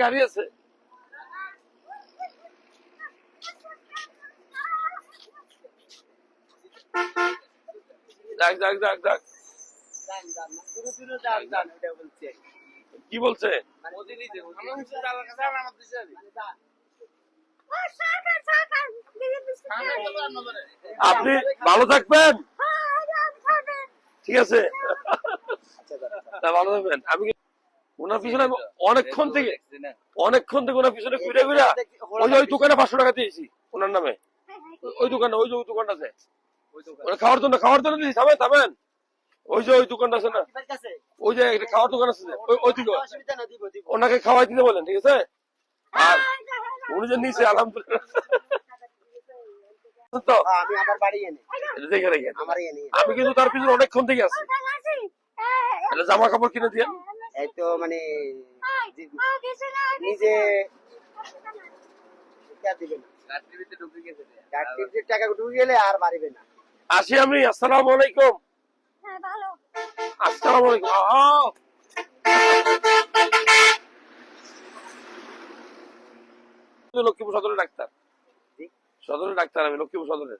গাড়ি আছে। যাক যাক যাক যাক। কি বলছে? আপনি ভালো থাকবেন, ঠিক আছে? ভালো থাকবেন। আমি ওনার পিছনে অনেকক্ষণ থেকে ওনার পিছনে ঘুরে ঘুরে ওই দোকানে 500 টাকা দিয়েছি ওনার নামে। ওই দোকানে, ওই যে ওই দোকানটা আছে খাওয়ার জন্য দিয়েছি। থামেন থামেন, ওই যে ওই দোকানটা আছে না, ওই যে একটা খাওয়ার দোকান আছে, ওই দিকে ওনাকে খাওয়াই দিতে বলেন, ঠিক আছে? আর উনি যে নিচে আলহামদুলিল্লাহ তো আমি কিন্তু তার পিছনে অনেকক্ষণ থেকে আছি। জামা কাপড় কিনে দিয়ে এই তো মানে নিজে টাকা ঢুকে গেলে আর বাড়িবে না। আসি আমি। আসসালামু আলাইকুম। আসসালামু আলাইকুম। লক্ষ্মীপুর সদরের ডাক্তার, আমি লক্ষ্মীপুর সদরের।